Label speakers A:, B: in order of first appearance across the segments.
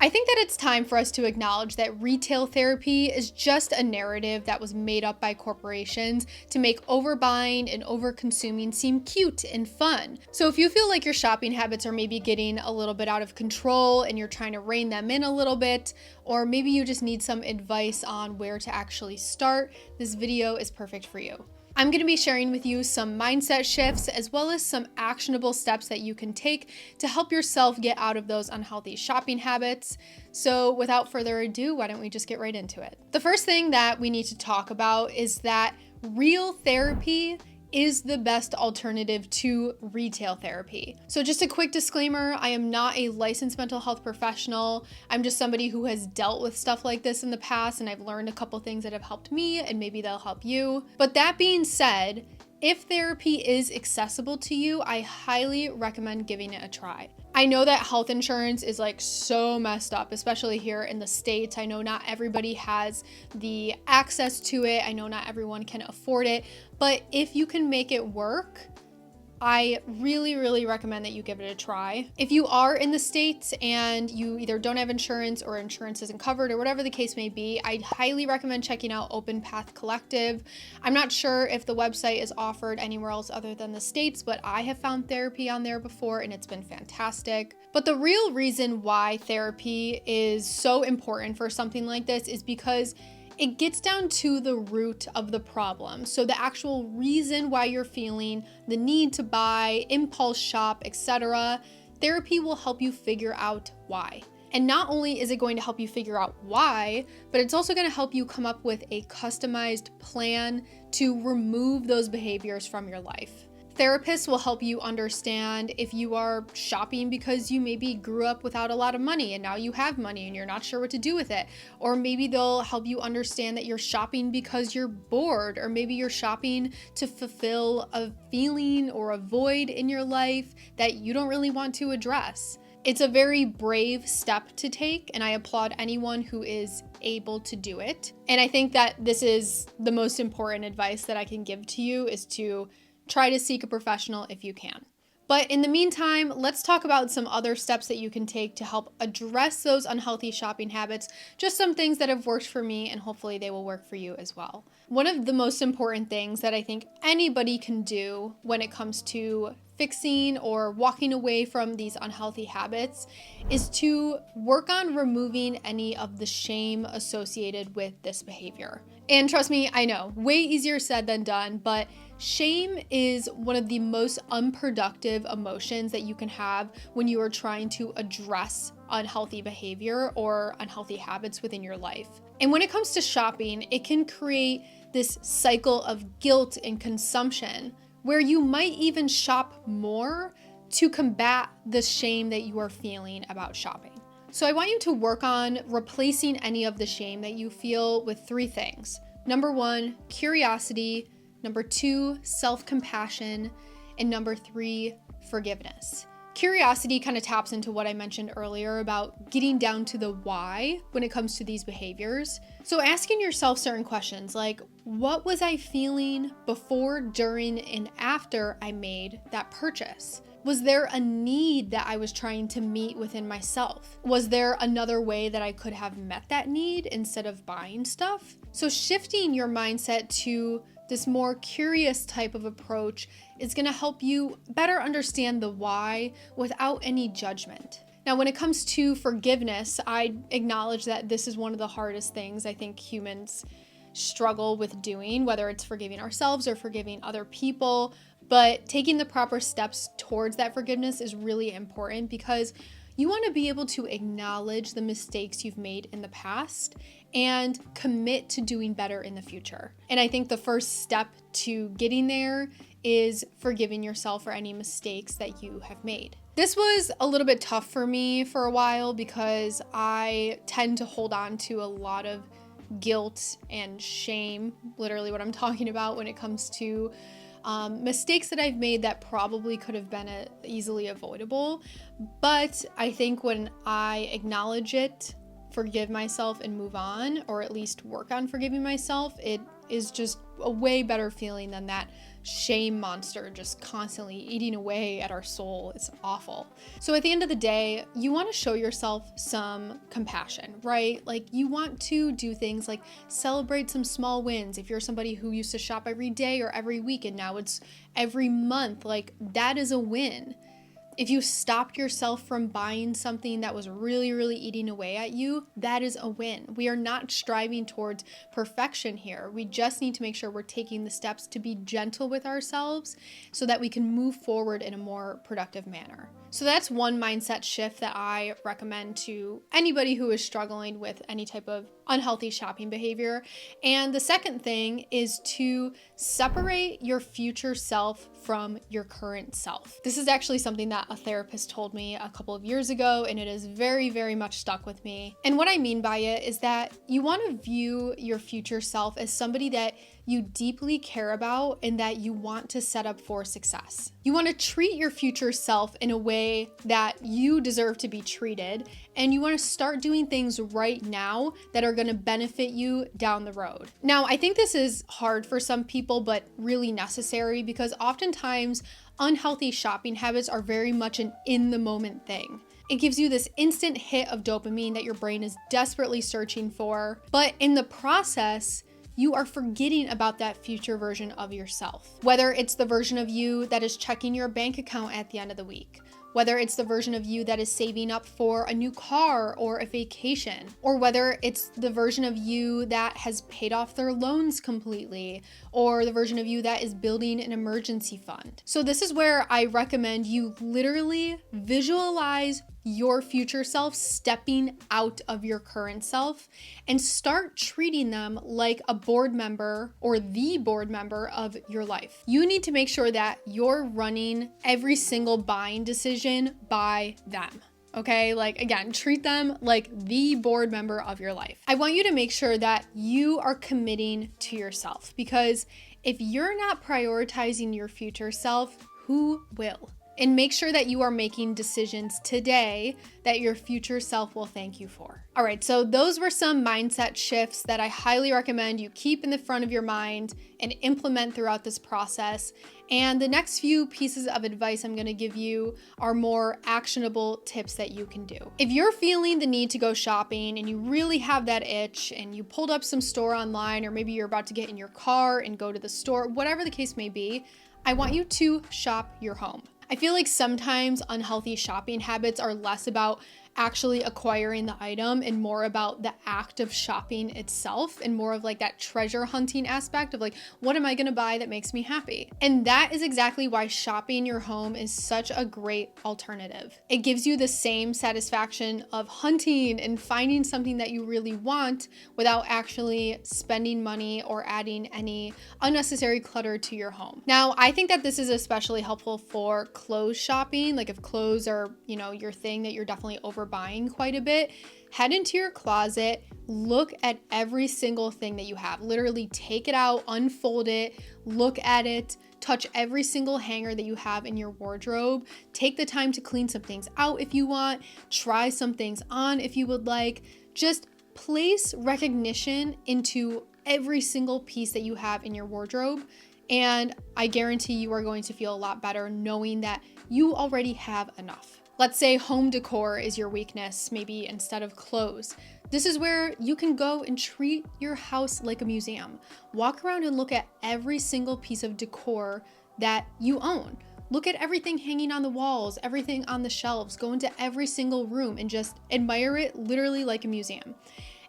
A: I think that it's time for us to acknowledge that retail therapy is just a narrative that was made up by corporations to make overbuying and overconsuming seem cute and fun. So if you feel like your shopping habits are maybe getting a little bit out of control and you're trying to rein them in a little bit, or maybe you just need some advice on where to actually start, this video is perfect for you. I'm going to be sharing with you some mindset shifts as well as some actionable steps that you can take to help yourself get out of those unhealthy shopping habits. So without further ado, why don't we just get right into it? The first thing that we need to talk about is that real therapy is the best alternative to retail therapy. So just a quick disclaimer, I am not a licensed mental health professional. I'm just somebody who has dealt with stuff like this in the past, and I've learned a couple things that have helped me, and maybe they'll help you. But that being said, if therapy is accessible to you, I highly recommend giving it a try. I know that health insurance is like so messed up, especially here in the States. I know not everybody has the access to it. I know not everyone can afford it, but if you can make it work, I really recommend that you give it a try. If you are in the States and you either don't have insurance or insurance isn't covered or whatever the case may be, I'd highly recommend checking out Open Path Collective. I'm not sure if the website is offered anywhere else other than the States, but I have found therapy on there before and it's been fantastic. But the real reason why therapy is so important for something like this is because it gets down to the root of the problem. So the actual reason why you're feeling the need to buy, impulse shop, etc. Therapy will help you figure out why. And not only is it going to help you figure out why, but it's also going to help you come up with a customized plan to remove those behaviors from your life. Therapists will help you understand if you are shopping because you maybe grew up without a lot of money and now you have money and you're not sure what to do with it. Or maybe they'll help you understand that you're shopping because you're bored, or maybe you're shopping to fulfill a feeling or a void in your life that you don't really want to address. It's a very brave step to take, and I applaud anyone who is able to do it. And I think that this is the most important advice that I can give to you, is to try to seek a professional if you can. But in the meantime, let's talk about some other steps that you can take to help address those unhealthy shopping habits. Just some things that have worked for me, and hopefully they will work for you as well. One of the most important things that I think anybody can do when it comes to fixing or walking away from these unhealthy habits is to work on removing any of the shame associated with this behavior. And trust me, I know, way easier said than done, but shame is one of the most unproductive emotions that you can have when you are trying to address unhealthy behavior or unhealthy habits within your life. And when it comes to shopping, it can create this cycle of guilt and consumption where you might even shop more to combat the shame that you are feeling about shopping. So I want you to work on replacing any of the shame that you feel with 3 things. Number 1, curiosity. Number 2, self-compassion. And number 3, forgiveness. Curiosity kind of taps into what I mentioned earlier about getting down to the why when it comes to these behaviors. So asking yourself certain questions like, what was I feeling before, during, and after I made that purchase? Was there a need that I was trying to meet within myself? Was there another way that I could have met that need instead of buying stuff? So shifting your mindset to this more curious type of approach is going to help you better understand the why without any judgment. Now, when it comes to forgiveness, I acknowledge that this is one of the hardest things I think humans struggle with doing, whether it's forgiving ourselves or forgiving other people. But taking the proper steps towards that forgiveness is really important because you want to be able to acknowledge the mistakes you've made in the past and commit to doing better in the future. And I think the first step to getting there is forgiving yourself for any mistakes that you have made. This was a little bit tough for me for a while because I tend to hold on to a lot of guilt and shame, literally what I'm talking about when it comes to mistakes that I've made that probably could have been easily avoidable. But I think when I acknowledge it, forgive myself and move on, or at least work on forgiving myself, it is just a way better feeling than that shame monster just constantly eating away at our soul. It's awful. So at the end of the day, you want to show yourself some compassion, right? Like you want to do things like celebrate some small wins. If you're somebody who used to shop every day or every week and now it's every month, like that is a win. If you stopped yourself from buying something that was really, really eating away at you, that is a win. We are not striving towards perfection here. We just need to make sure we're taking the steps to be gentle with ourselves so that we can move forward in a more productive manner. So that's one mindset shift that I recommend to anybody who is struggling with any type of unhealthy shopping behavior. And the second thing is to separate your future self from your current self. This is actually something that a therapist told me a couple of years ago, and it is very, very much stuck with me. And what I mean by it is that you want to view your future self as somebody that you deeply care about and that you want to set up for success. You want to treat your future self in a way that you deserve to be treated, and you want to start doing things right now that are going to benefit you down the road. Now, I think this is hard for some people, but really necessary because oftentimes unhealthy shopping habits are very much an in-the-moment thing. It gives you this instant hit of dopamine that your brain is desperately searching for, but in the process, you are forgetting about that future version of yourself. Whether it's the version of you that is checking your bank account at the end of the week, whether it's the version of you that is saving up for a new car or a vacation, or whether it's the version of you that has paid off their loans completely, or the version of you that is building an emergency fund. So this is where I recommend you literally visualize your future self stepping out of your current self and start treating them like a board member or the board member of your life. You need to make sure that you're running every single buying decision by them. Okay, like again, treat them like the board member of your life. I want you to make sure that you are committing to yourself, because if you're not prioritizing your future self, who will? And make sure that you are making decisions today that your future self will thank you for. All right, so those were some mindset shifts that I highly recommend you keep in the front of your mind and implement throughout this process. And the next few pieces of advice I'm gonna give you are more actionable tips that you can do. If you're feeling the need to go shopping and you really have that itch and you pulled up some store online, or maybe you're about to get in your car and go to the store, whatever the case may be, I want you to shop your home. I feel like sometimes unhealthy shopping habits are less about actually acquiring the item and more about the act of shopping itself, and more of like that treasure hunting aspect of like, what am I gonna buy that makes me happy? And that is exactly why shopping your home is such a great alternative. It gives you the same satisfaction of hunting and finding something that you really want without actually spending money or adding any unnecessary clutter to your home. Now, I think that this is especially helpful for clothes shopping. Like if clothes are, your thing that you're definitely overbuying quite a bit, head into your closet, look at every single thing that you have. Literally take it out, unfold it, look at it, touch every single hanger that you have in your wardrobe. Take the time to clean some things out if you want, try some things on if you would like. Just place recognition into every single piece that you have in your wardrobe. And I guarantee you are going to feel a lot better knowing that you already have enough. Let's say home decor is your weakness, maybe instead of clothes. This is where you can go and treat your house like a museum. Walk around and look at every single piece of decor that you own. Look at everything hanging on the walls, everything on the shelves. Go into every single room and just admire it literally like a museum.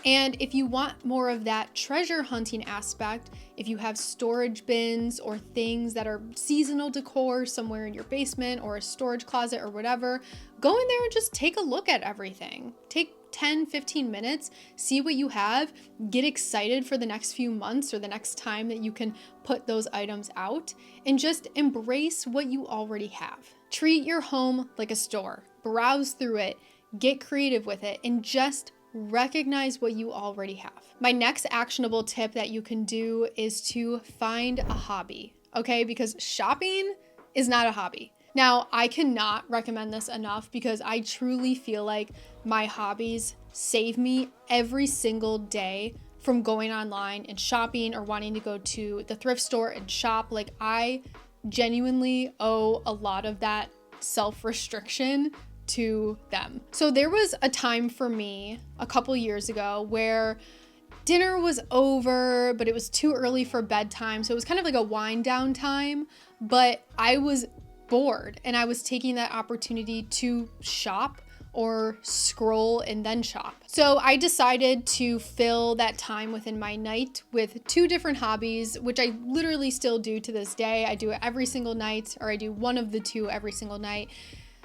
A: And if you want more of that treasure hunting aspect, if you have storage bins or things that are seasonal decor somewhere in your basement or a storage closet or whatever, go in there and just take a look at everything. Take 10, 15 minutes, see what you have, get excited for the next few months or the next time that you can put those items out, and just embrace what you already have. Treat your home like a store. Browse through it, get creative with it, and just recognize what you already have. My next actionable tip that you can do is to find a hobby, okay? Because shopping is not a hobby. Now, I cannot recommend this enough because I truly feel like my hobbies save me every single day from going online and shopping or wanting to go to the thrift store and shop. Like, I genuinely owe a lot of that self-restriction to them. So there was a time for me a couple years ago where dinner was over, but it was too early for bedtime. So it was kind of like a wind down time, but I was bored and I was taking that opportunity to shop or scroll and then shop. So I decided to fill that time within my night with 2 different hobbies, which I literally still do to this day. I do it every single night, or I do one of the 2 every single night.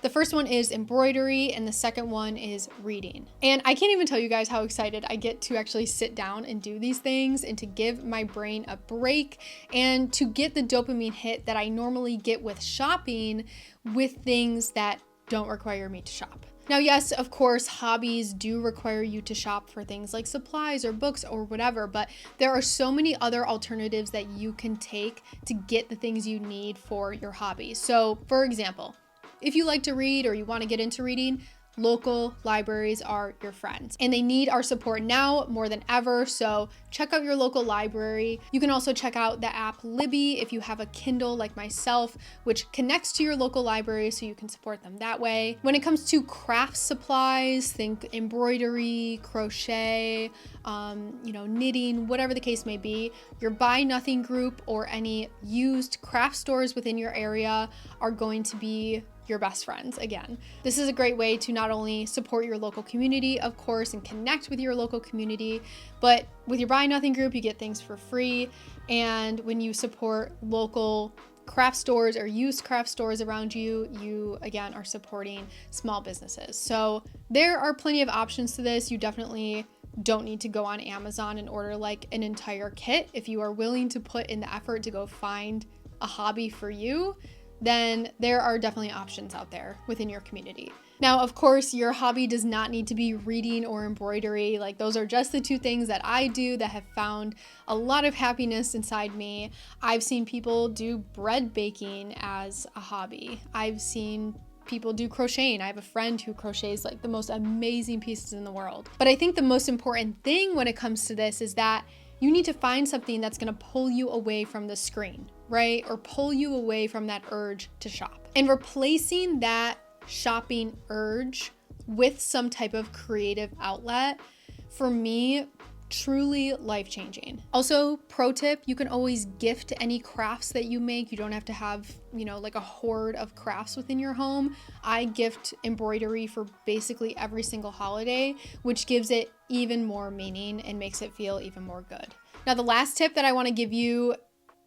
A: The first one is embroidery and the second one is reading. And I can't even tell you guys how excited I get to actually sit down and do these things and to give my brain a break and to get the dopamine hit that I normally get with shopping with things that don't require me to shop. Now, yes, of course, hobbies do require you to shop for things like supplies or books or whatever, but there are so many other alternatives that you can take to get the things you need for your hobby. So, for example, if you like to read or you want to get into reading, local libraries are your friends and they need our support now more than ever. So check out your local library. You can also check out the app Libby if you have a Kindle like myself, which connects to your local library so you can support them that way. When it comes to craft supplies, think embroidery, crochet, knitting, whatever the case may be, your Buy Nothing group or any used craft stores within your area are going to be your best friends again. This is a great way to not only support your local community, of course, and connect with your local community, but with your Buy Nothing group, you get things for free. And when you support local craft stores or used craft stores around you, you again are supporting small businesses. So there are plenty of options to this. You definitely don't need to go on Amazon and order like an entire kit. If you are willing to put in the effort to go find a hobby for you, then there are definitely options out there within your community. Now, of course, your hobby does not need to be reading or embroidery. Like, those are just the 2 things that I do that have found a lot of happiness inside me. I've seen people do bread baking as a hobby. I've seen people do crocheting. I have a friend who crochets like the most amazing pieces in the world. But I think the most important thing when it comes to this is that you need to find something that's going to pull you away from the screen, right? Or pull you away from that urge to shop. And replacing that shopping urge with some type of creative outlet, for me, truly life-changing. Also, pro tip, you can always gift any crafts that you make. You don't have to have, like a hoard of crafts within your home. I gift embroidery for basically every single holiday, which gives it even more meaning and makes it feel even more good. Now, the last tip that I want to give you,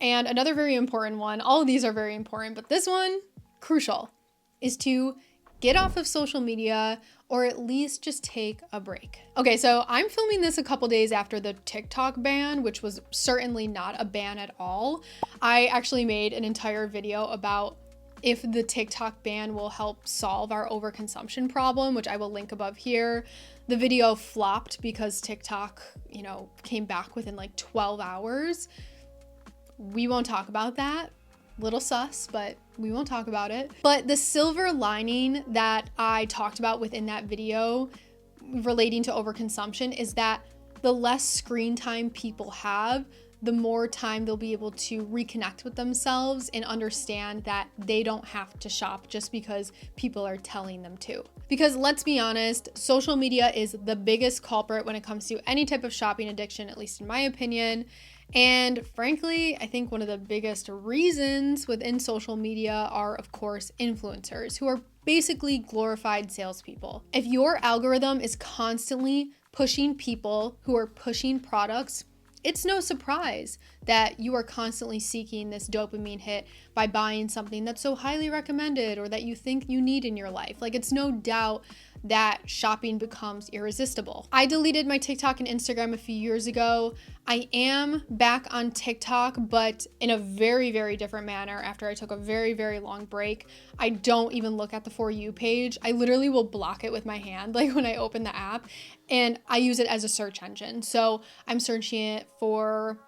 A: and another very important one, all of these are very important, but this one, crucial, is to get off of social media or at least just take a break. Okay, so I'm filming this a couple days after the TikTok ban, which was certainly not a ban at all. I actually made an entire video about if the TikTok ban will help solve our overconsumption problem, which I will link above here. The video flopped because TikTok, came back within like 12 hours. We won't talk about that. Little sus, but we won't talk about it. But the silver lining that I talked about within that video relating to overconsumption is that the less screen time people have, the more time they'll be able to reconnect with themselves and understand that they don't have to shop just because people are telling them to. Because let's be honest, social media is the biggest culprit when it comes to any type of shopping addiction, at least in my opinion. And frankly, I think one of the biggest reasons within social media are, of course, influencers who are basically glorified salespeople. If your algorithm is constantly pushing people who are pushing products, it's no surprise that you are constantly seeking this dopamine hit by buying something that's so highly recommended or that you think you need in your life. Like, it's no doubt that shopping becomes irresistible. I deleted my TikTok and Instagram a few years ago. I am back on TikTok, but in a very, very different manner after I took a very, very long break. I don't even look at the For You page. I literally will block it with my hand, like when I open the app, and I use it as a search engine. So I'm searching it for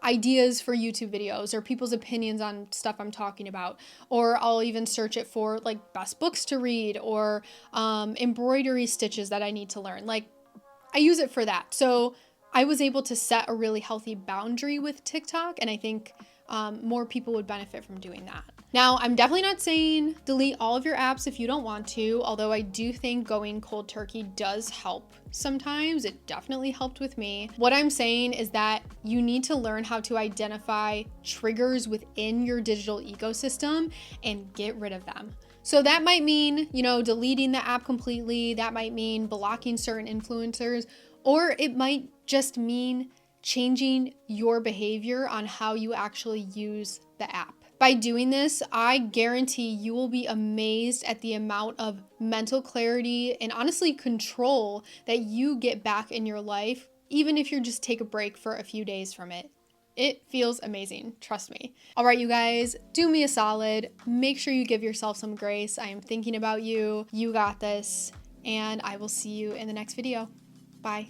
A: ideas for YouTube videos or people's opinions on stuff I'm talking about, or I'll even search it for like best books to read or embroidery stitches that I need to learn. Like, I use it for that. So I was able to set a really healthy boundary with TikTok, and I think more people would benefit from doing that. Now, I'm definitely not saying delete all of your apps if you don't want to, although I do think going cold turkey does help sometimes. It definitely helped with me. What I'm saying is that you need to learn how to identify triggers within your digital ecosystem and get rid of them. So that might mean, deleting the app completely. That might mean blocking certain influencers, or it might just mean changing your behavior on how you actually use the app. By doing this, I guarantee you will be amazed at the amount of mental clarity and honestly control that you get back in your life, even if you just take a break for a few days from it. It feels amazing, trust me. All right, you guys, do me a solid. Make sure you give yourself some grace. I am thinking about you. You got this, and I will see you in the next video. Bye.